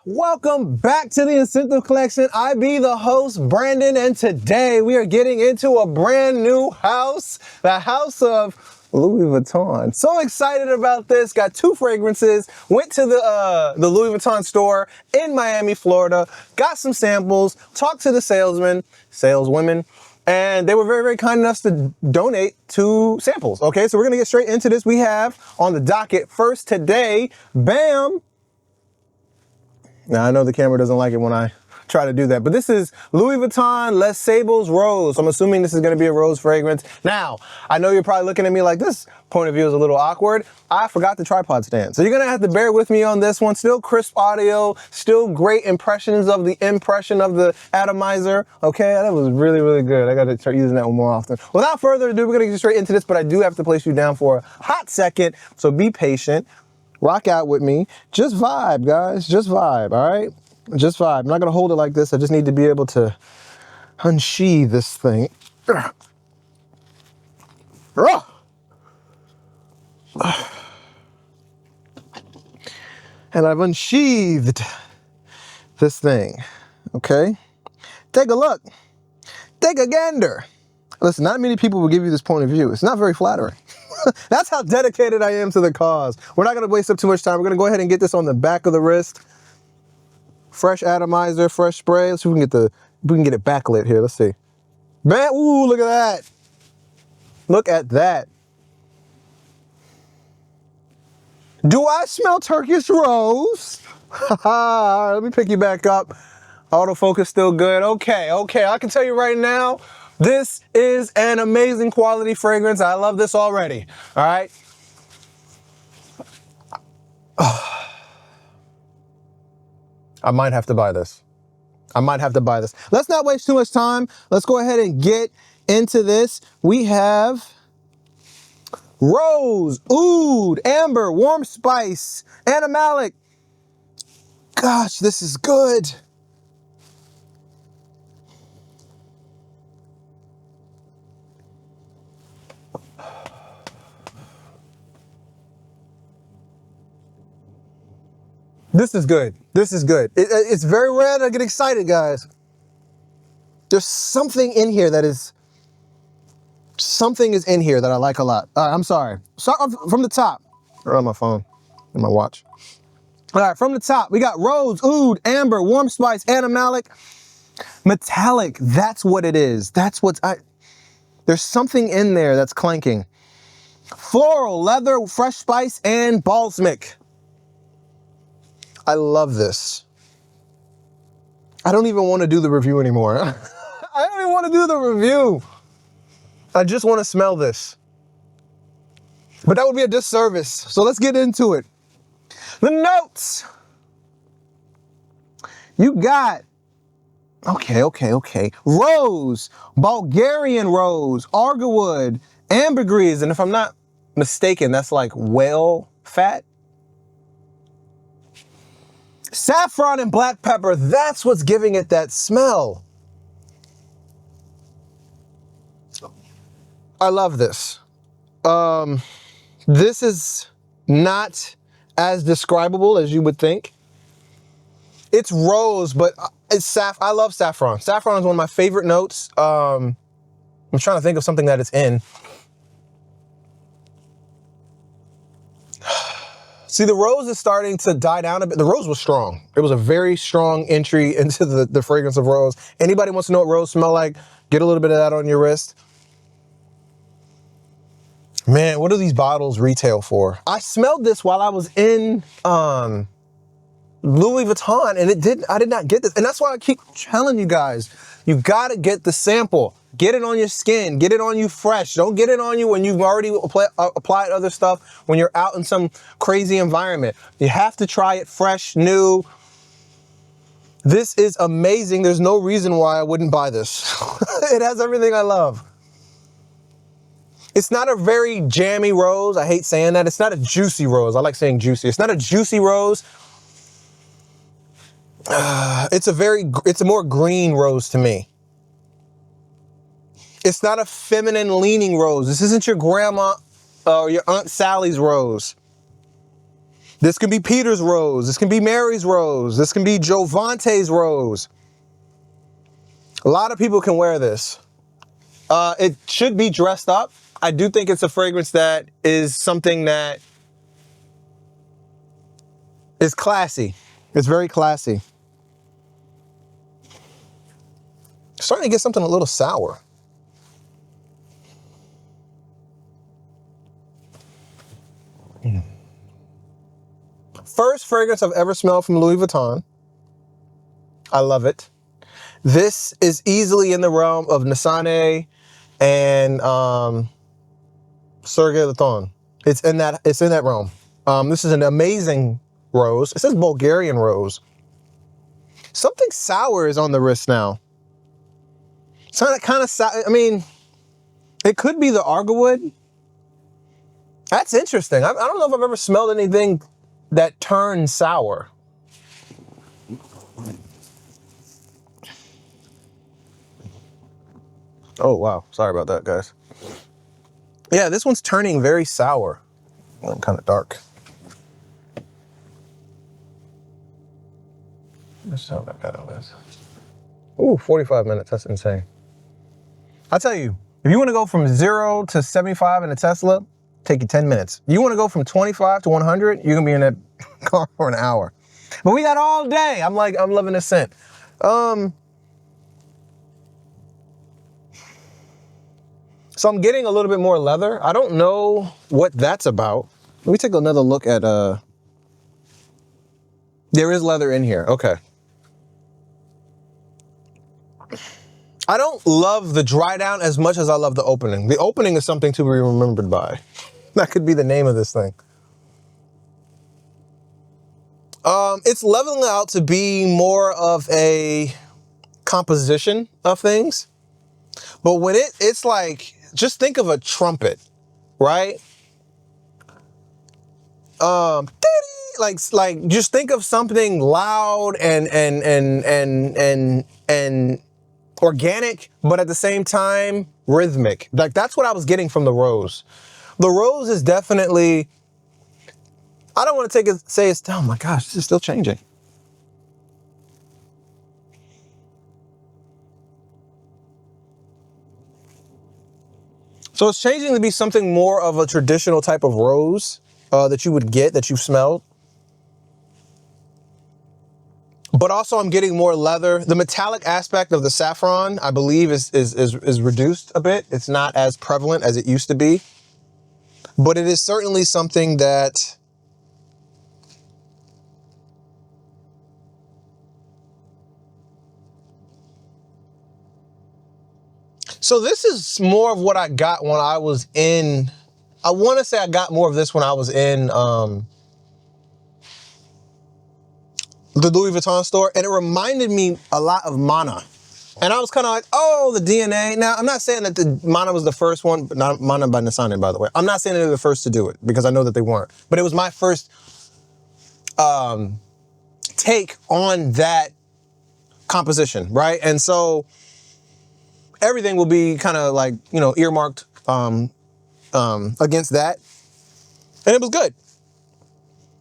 Welcome back to the InScentive Collection. I be the host, Brandon, and today we are getting into a brand new house, the house of Louis Vuitton. So excited about this. Got two fragrances. Went to the Louis Vuitton store in Miami, Florida. Got some samples. Talked to the saleswomen, and they were very, very kind enough to donate 2 samples. Okay, so we're gonna get straight into this. We have on the docket first today, bam. Now, I know the camera doesn't like it when I try to do that, but this is Louis Vuitton Les Sables Roses. I'm assuming this is going to be a rose fragrance. Now, I know you're probably looking at me like this point of view is a little awkward. I forgot the tripod stand. So you're going to have to bear with me on this one. Still crisp audio, still great impressions of the impression of the atomizer. Okay, that was really, really good. I got to start using that one more often. Without further ado, we're going to get straight into this, but I do have to place you down for a hot second, so be patient. Rock out with me. Just vibe, guys. Just vibe, all right? Just vibe. I'm not going to hold it like this. I just need to be able to unsheath this thing. And I've unsheathed this thing, okay? Take a look. Take a gander. Listen, not many people will give you this point of view. It's not very flattering. That's how dedicated I am to the cause. We're not going to waste up too much time. We're going to go ahead and get this on the back of the wrist. Fresh atomizer, fresh spray. Let's see if we can get it backlit here. Let's see. Man, ooh, look at that. Look at that. Do I smell Turkish rose? All right, let me pick you back up. Autofocus still good. Okay. I can tell you right now, this is an amazing quality fragrance. I love this already. All right. I might have to buy this. Let's not waste too much time. Let's go ahead and get into this. We have rose, oud, amber, warm spice, animalic. Gosh, this is good. This is good. This is good. It's very rare that I get excited, guys. There's something in here that is I like a lot. I'm sorry. Start from the top. Or on my phone, in my watch. All right, from the top, we got rose, oud, amber, warm spice, animalic, metallic. That's what it is. There's something in there that's clanking. Floral, leather, fresh spice, and balsamic. I love this. I don't even want to do the review anymore. I don't even want to do the review. I just want to smell this. But that would be a disservice. So let's get into it. The notes. You got, okay. Rose, Bulgarian rose, Agarwood, Ambergris, and if I'm not mistaken, that's like whale fat. Saffron and black pepper, that's what's giving it that smell. I love this. This is not as describable as you would think. It's rose, but it's I love saffron. Saffron is one of my favorite notes. I'm trying to think of something that it's in. See, the rose is starting to die down a bit. The rose was strong. It was a very strong entry into the fragrance of rose. Anybody wants to know what rose smell like? Get a little bit of that on your wrist. Man, what do these bottles retail for? I smelled this while I was in Louis Vuitton, and I did not get this. And that's why I keep telling you guys, you gotta get the sample. Get it on your skin, get it on you fresh. Don't get it on you when you've already applied other stuff, when you're out in some crazy environment. You have to try it fresh, new. This is amazing. There's no reason why I wouldn't buy this. It has everything I love. It's not a very jammy rose. I hate saying that. It's not a juicy rose. I like saying juicy. It's not a juicy rose. It's a more green rose to me. It's not a feminine leaning rose. This isn't your grandma or your Aunt Sally's rose. This can be Peter's rose. This can be Mary's rose. This can be Jovante's rose. A lot of people can wear this. It should be dressed up. I do think it's a fragrance that is something that is classy. It's very classy. Starting to get something a little sour. First fragrance I've ever smelled from Louis Vuitton. I love it. This is easily in the realm of Nishane and Serge Lutens. It's in that realm. This is an amazing rose. It says Bulgarian rose. Something sour is on the wrist now. It's kind of sour. I mean, it could be the Agarwood. That's interesting. I don't know if I've ever smelled anything that turns sour. Oh, wow. Sorry about that, guys. Yeah, this one's turning very sour. Kind of dark. Let's see how that got on this. Ooh, 45 minutes. That's insane. I'll tell you, if you want to go from 0 to 75 in a Tesla, take you 10 minutes. You want to go from 25 to 100, you're going to be in that car for an hour. But we got all day. I'm loving this scent. So I'm getting a little bit more leather. I don't know what that's about. Let me take another look at, there is leather in here. Okay. I don't love the dry down as much as I love the opening. The opening is something to be remembered by. That could be the name of this thing. It's leveling out to be more of a composition of things. But when it's like, just think of a trumpet, right? Like just think of something loud and organic, but at the same time rhythmic. Like that's what I was getting from the rose. The rose is definitely, I don't want to say it's, oh my gosh, this is still changing. So it's changing to be something more of a traditional type of rose that you would get, that you've smelled. But also I'm getting more leather. The metallic aspect of the saffron, I believe, is reduced a bit. It's not as prevalent as it used to be. But it is certainly something that so this is more of what I got when I was in, I want to say I got more of this when I was in the Louis Vuitton store, and it reminded me a lot of Mana. And I was kind of like, oh, the DNA. Now, I'm not saying that the Mana was the first one, but not Mana by Nishane, by the way. I'm not saying they were the first to do it, because I know that they weren't. But it was my first take on that composition, right? And so everything will be kind of like, you know, earmarked against that. And it was good.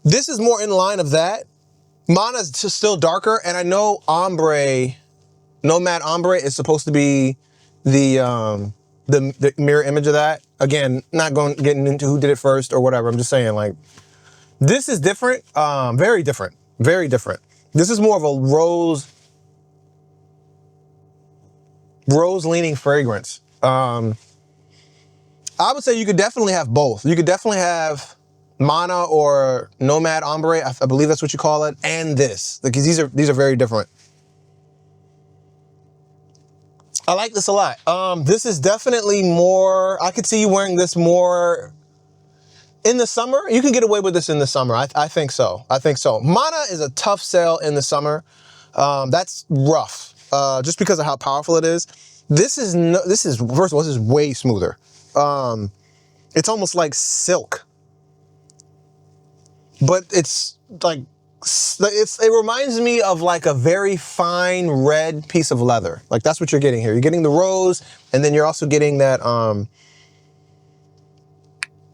This is more in line of that. Mana's still darker, and I know ombre, Nomad ombre is supposed to be the mirror image of that. Again, not getting into who did it first or whatever. I'm just saying, like, this is different, very different, very different. This is more of a rose leaning fragrance. I would say you could definitely have both. You could definitely have Mana or Nomad ombre, I believe that's what you call it, and this, because these are very different. I like this a lot. This is definitely more, I could see you wearing this more in the summer. You can get away with this in the summer. I think so. I think so. Mana is a tough sell in the summer. That's rough, just because of how powerful it is. This is first of all, this is way smoother. It's almost like silk. But it's like, it reminds me of like a very fine red piece of leather. Like that's what you're getting here. You're getting the rose, and then you're also getting that,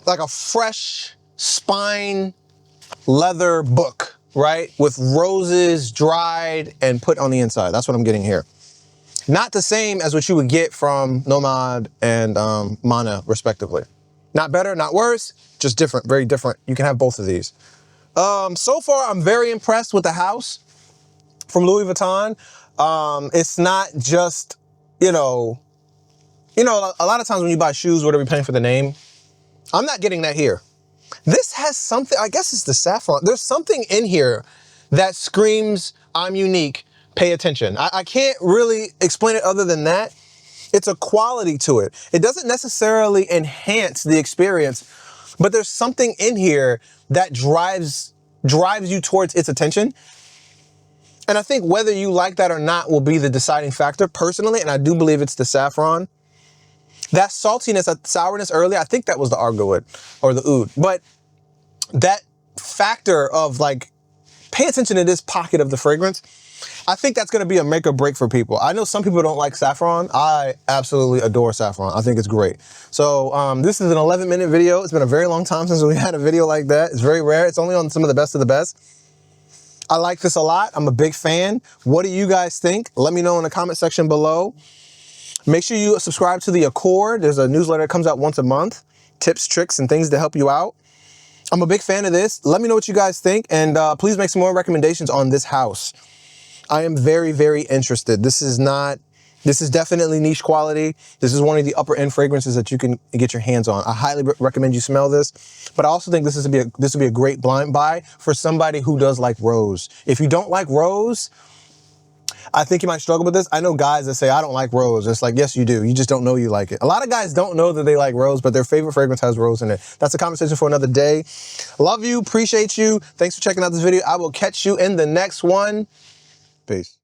like a fresh spine leather book, right? With roses dried and put on the inside. That's what I'm getting here. Not the same as what you would get from Nomad and Mana, respectively. Not better, not worse, just different, very different. You can have both of these. So far, I'm very impressed with the house from Louis Vuitton. It's not just, you know, a lot of times when you buy shoes, whatever you're paying for the name, I'm not getting that here. This has something, I guess it's the saffron. There's something in here that screams, I'm unique, pay attention. I can't really explain it other than that. It's a quality to it. It doesn't necessarily enhance the experience, but there's something in here that drives you towards its attention. And I think whether you like that or not will be the deciding factor personally, and I do believe it's the saffron. That saltiness, that sourness earlier, I think that was the Agarwood or the oud. But that factor of like, pay attention to this pocket of the fragrance, I think that's gonna be a make or break for people. I know some people don't like saffron. I absolutely adore saffron. I think it's great. So this is an 11-minute video. It's been a very long time since we had a video like that. It's very rare. It's only on some of the best. I like this a lot. I'm a big fan. What do you guys think? Let me know in the comment section below. Make sure you subscribe to the Accord. There's a newsletter that comes out once a month. Tips, tricks, and things to help you out. I'm a big fan of this. Let me know what you guys think, and please make some more recommendations on this house. I am very, very interested. This is definitely niche quality. This is one of the upper end fragrances that you can get your hands on. I highly recommend you smell this, but I also think this would be a great blind buy for somebody who does like rose. If you don't like rose, I think you might struggle with this. I know guys that say, I don't like rose. It's like, yes, you do. You just don't know you like it. A lot of guys don't know that they like rose, but their favorite fragrance has rose in it. That's a conversation for another day. Love you, appreciate you. Thanks for checking out this video. I will catch you in the next one. Peace.